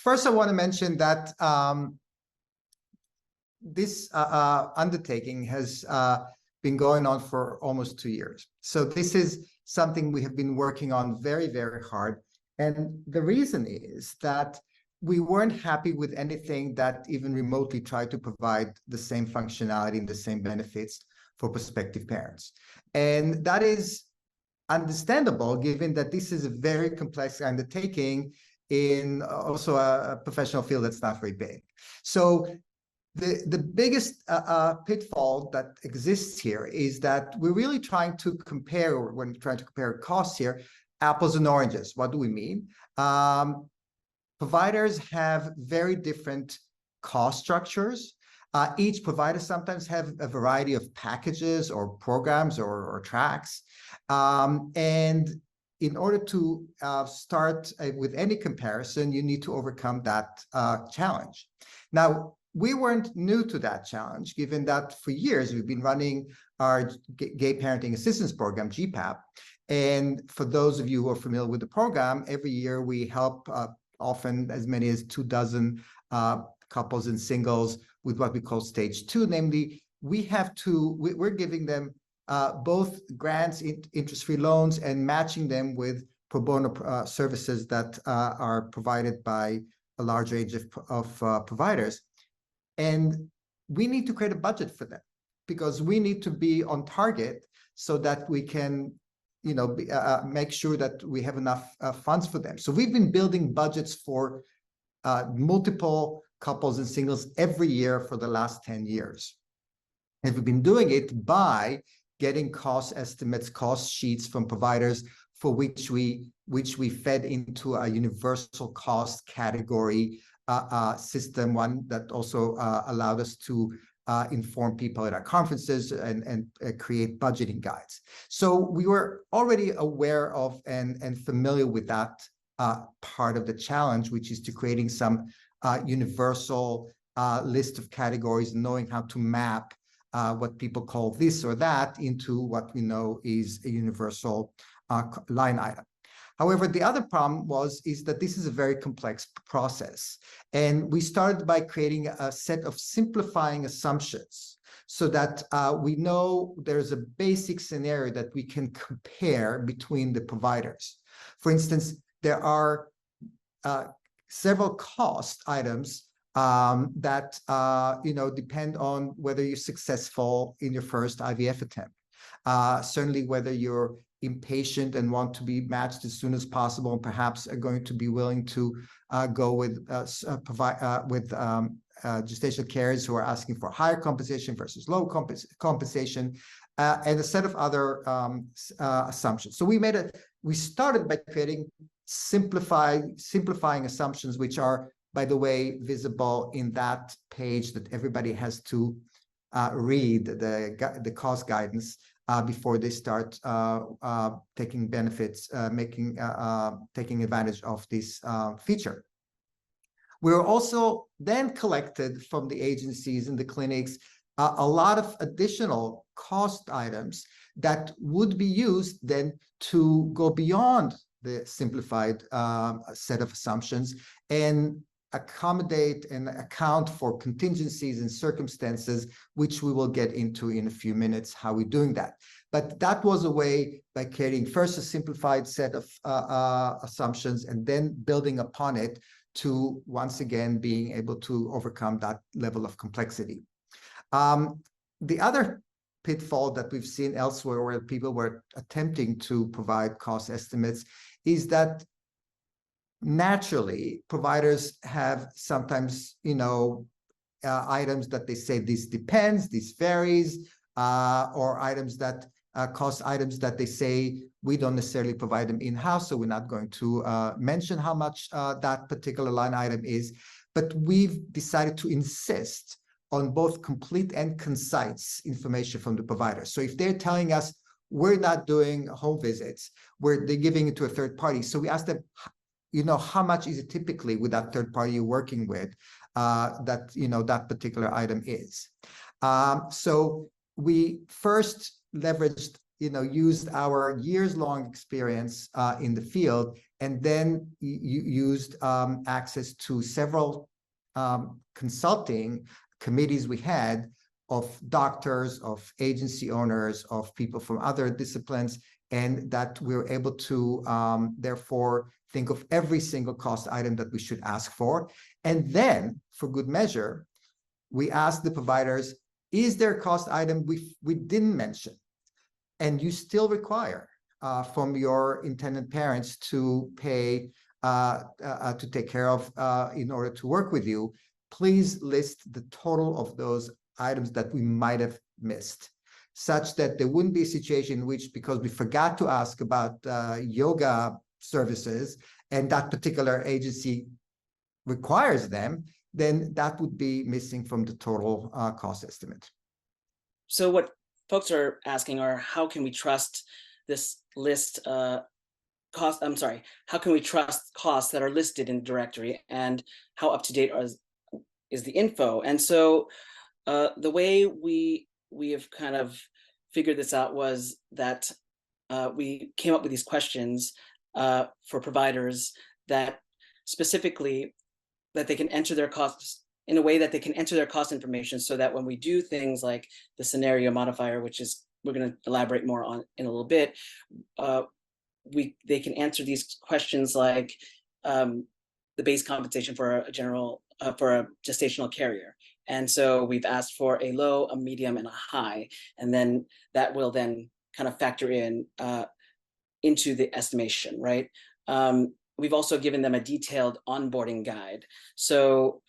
first, I want to mention that this undertaking has been going on for almost 2 years. So this is something we have been working on very, very hard. And the reason is that we weren't happy with anything that even remotely tried to provide the same functionality and the same benefits for prospective parents. And that is understandable, given that this is a very complex undertaking in also a professional field that's not very big. So the biggest pitfall that exists here is that we're really trying to compare, or when trying to compare costs here, apples and oranges. What do we mean? Providers have very different cost structures. Each provider sometimes have a variety of packages or programs or tracks. And in order to start with any comparison, you need to overcome that challenge. Now, we weren't new to that challenge, given that for years we've been running our Gay Parenting Assistance Program, GPAP. And for those of you who are familiar with the program, every year we help often as many as 24 couples and singles with what we call stage 2, namely we're giving them both grants, interest-free loans, and matching them with pro bono services that are provided by a large range of providers. And we need to create a budget for them, because we need to be on target so that we can make sure that we have enough funds for them. So we've been building budgets for multiple couples and singles every year for the last 10 years. And we've been doing it by getting cost estimates, cost sheets from providers for which we fed into a universal cost category system, one that also allowed us to inform people at our conferences and create budgeting guides. So we were already aware of and familiar with that part of the challenge, which is to creating some universal list of categories, knowing how to map what people call this or that into what we know is a universal line item. However, the other problem is that this is a very complex process. And we started by creating a set of simplifying assumptions so that we know there's a basic scenario that we can compare between the providers. For instance, there are several cost items that depend on whether you're successful in your first IVF attempt. Certainly whether you're impatient and want to be matched as soon as possible, and perhaps are going to be willing to go with gestational carers who are asking for higher compensation versus low compensation, and a set of other assumptions. So we started by creating simplifying assumptions, which are, by the way, visible in that page that everybody has to read, the cost guidance before they start taking benefits, taking advantage of this feature. We were also then collected from the agencies and the clinics a lot of additional cost items that would be used then to go beyond the simplified set of assumptions and accommodate and account for contingencies and circumstances, which we will get into in a few minutes, how we're doing that. But that was a way by creating first a simplified set of assumptions and then building upon it to once again being able to overcome that level of complexity. The other pitfall that we've seen elsewhere where people were attempting to provide cost estimates is that naturally providers have sometimes items that they say this depends, this varies, or items that cost items that they say we don't necessarily provide them in-house, so we're not going to mention how much that particular line item is. But we've decided to insist on both complete and concise information from the provider. So if they're telling us we're not doing home visits, they're giving it to a third party, so we ask them, how much is it typically with that third party you're working with that particular item is. So we first leveraged, used our years-long experience in the field and then you used access to several consulting committees we had of doctors, of agency owners, of people from other disciplines, and that we were able to therefore think of every single cost item that we should ask for. And then, for good measure, we asked the providers, is there a cost item we didn't mention and you still require from your intended parents to pay, to take care of in order to work with you? Please list the total of those items that we might have missed, such that there wouldn't be a situation in which, because we forgot to ask about yoga services and that particular agency requires them, then that would be missing from the total cost estimate. So what folks are asking are, how can we trust this list how can we trust costs that are listed in the directory, and how up to date is the info? And so the way we have kind of figured this out was that we came up with these questions for providers that specifically that they can enter their costs in a way that they can enter their cost information, so that when we do things like the scenario modifier, which is we're going to elaborate more on in a little bit, they can answer these questions like the base compensation for a gestational carrier. And so we've asked for a low, a medium, and a high, and then that will then kind of factor in into the estimation, right? We've also given them a detailed onboarding guide. So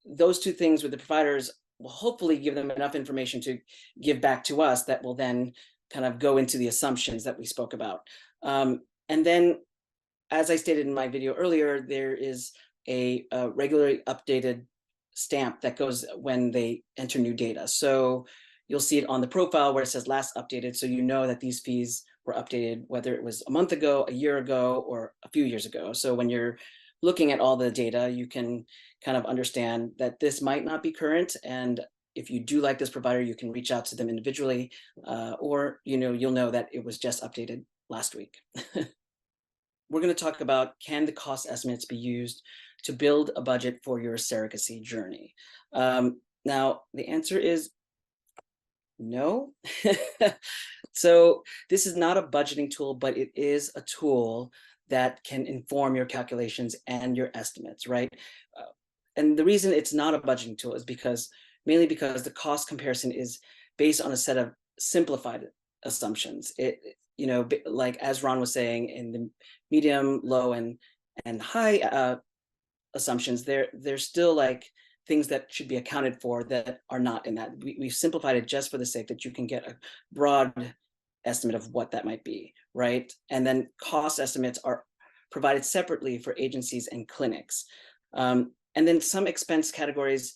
those two things with the providers will hopefully give them enough information to give back to us that will then kind of go into the assumptions that we spoke about. And then, as I stated in my video earlier, there is a regularly updated stamp that goes when they enter new data. So you'll see it on the profile where it says last updated, so you know that these fees were updated, whether it was a month ago, a year ago, or a few years ago. So when you're looking at all the data, you can kind of understand that this might not be current, and if you do like this provider, you can reach out to them individually, or you'll know that it was just updated last week. We're going to talk about, can the cost estimates be used to build a budget for your surrogacy journey? Now, the answer is no. So this is not a budgeting tool, but it is a tool that can inform your calculations and your estimates, right? And the reason it's not a budgeting tool is mainly because the cost comparison is based on a set of simplified assumptions. Like as Ron was saying, in the medium, low, and high assumptions, there's still like things that should be accounted for that are not in that. We've simplified it just for the sake that you can get a broad estimate of what that might be, right? And then cost estimates are provided separately for agencies and clinics. And then some expense categories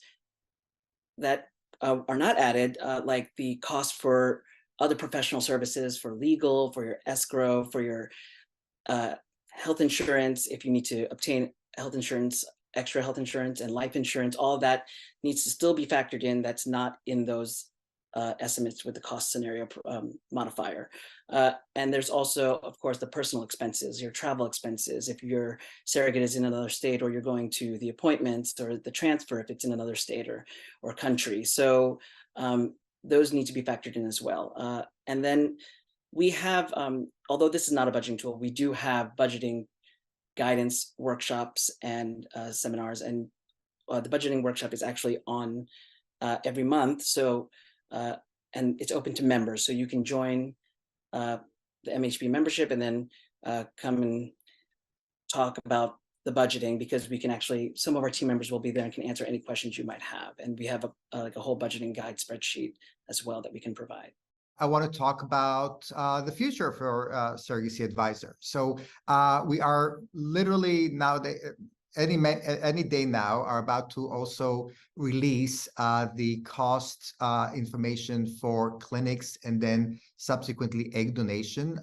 that are not added, like the cost for other professional services, for legal, for your escrow, for your health insurance, if you need to obtain health insurance, extra health insurance, and life insurance, all of that needs to still be factored in. That's not in those estimates with the cost scenario modifier. And there's also, of course, the personal expenses, your travel expenses, if your surrogate is in another state, or you're going to the appointments or the transfer if it's in another state or country. So those need to be factored in as well. And then we have, although this is not a budgeting tool, we do have budgeting guidance workshops and seminars, and the budgeting workshop is actually on every month. So and it's open to members, so you can join the MHB membership and then come and talk about the budgeting, because we can actually, some of our team members will be there and can answer any questions you might have. And we have like a whole budgeting guide spreadsheet as well that we can provide. I want to talk about the future for Surrogacy Advisor. So we are literally now, any day now, are about to also release the cost information for clinics and then subsequently egg donation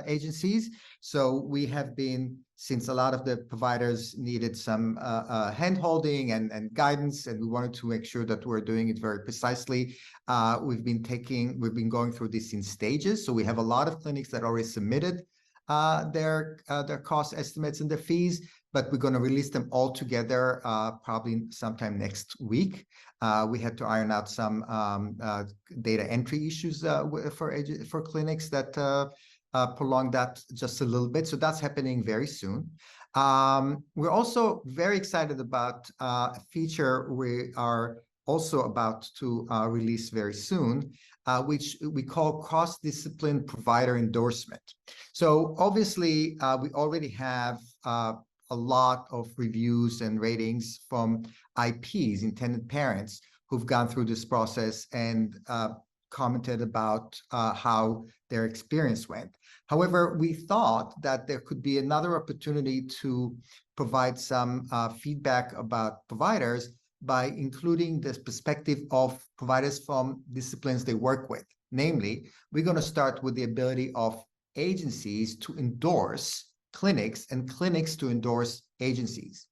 agencies. So we have been, since a lot of the providers needed some hand-holding and guidance, and we wanted to make sure that we're doing it very precisely, we've been going through this in stages. So we have a lot of clinics that already submitted their cost estimates and their fees, but we're going to release them all together probably sometime next week. We had to iron out some data entry issues for clinics that prolong that just a little bit. So that's happening very soon. We're also very excited about a feature we are also about to release very soon, which we call cross-discipline provider endorsement. So obviously, we already have a lot of reviews and ratings from IPs, intended parents, who've gone through this process and commented about how their experience went. However, we thought that there could be another opportunity to provide some feedback about providers by including this perspective of providers from disciplines they work with. Namely, we're going to start with the ability of agencies to endorse clinics and clinics to endorse agencies.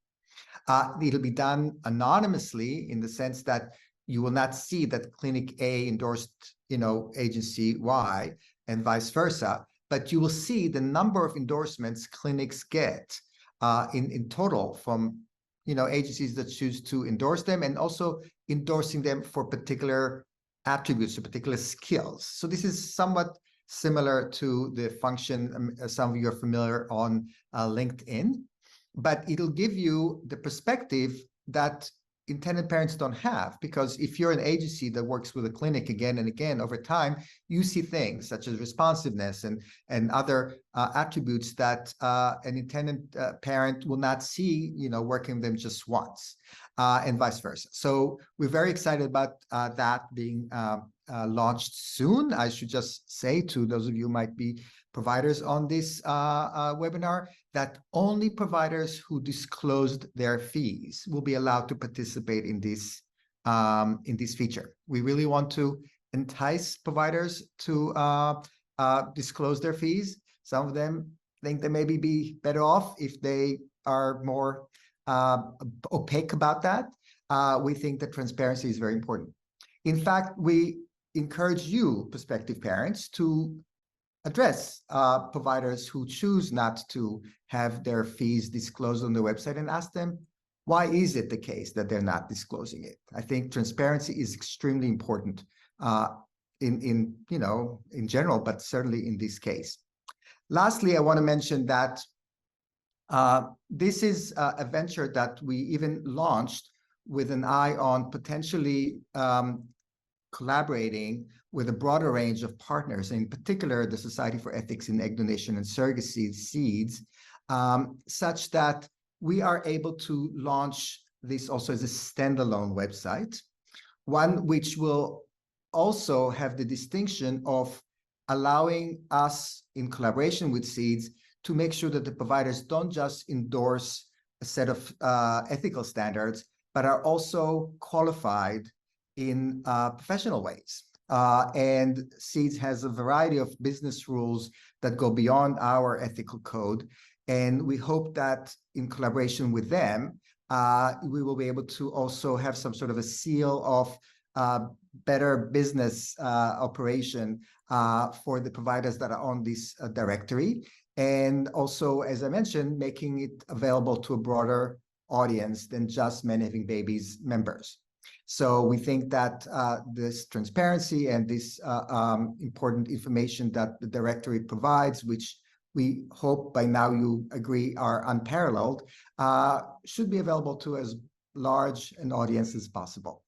It'll be done anonymously in the sense that you will not see that clinic A endorsed, agency Y and vice versa, but you will see the number of endorsements clinics get in total from agencies that choose to endorse them, and also endorsing them for particular attributes or particular skills. So this is somewhat similar to the function some of you are familiar on LinkedIn, but it'll give you the perspective that intended parents don't have, because if you're an agency that works with a clinic again and again over time, you see things such as responsiveness and other attributes that an intended parent will not see, working with them just once, and vice versa. So we're very excited about that being launched soon. I should just say to those of you who might be providers on this webinar, that only providers who disclosed their fees will be allowed to participate in this feature. We really want to entice providers to disclose their fees. Some of them think they maybe be better off if they are more opaque about that. We think that transparency is very important. In fact, we encourage you, prospective parents, to address providers who choose not to have their fees disclosed on the website and ask them, why is it the case that they're not disclosing it? I think transparency is extremely important in general, but certainly in this case. Lastly, I want to mention that this is a venture that we even launched with an eye on potentially collaborating with a broader range of partners, in particular the Society for Ethics in Egg Donation and Surrogacy, SEEDS, such that we are able to launch this also as a standalone website, one which will also have the distinction of allowing us, in collaboration with SEEDS, to make sure that the providers don't just endorse a set of ethical standards, but are also qualified in professional ways. And SEEDS has a variety of business rules that go beyond our ethical code. And we hope that in collaboration with them, we will be able to also have some sort of a seal of better business operation for the providers that are on this directory. And also, as I mentioned, making it available to a broader audience than just Men Having Babies members. So we think that this transparency and this important information that the directory provides, which we hope by now you agree are unparalleled, should be available to as large an audience as possible.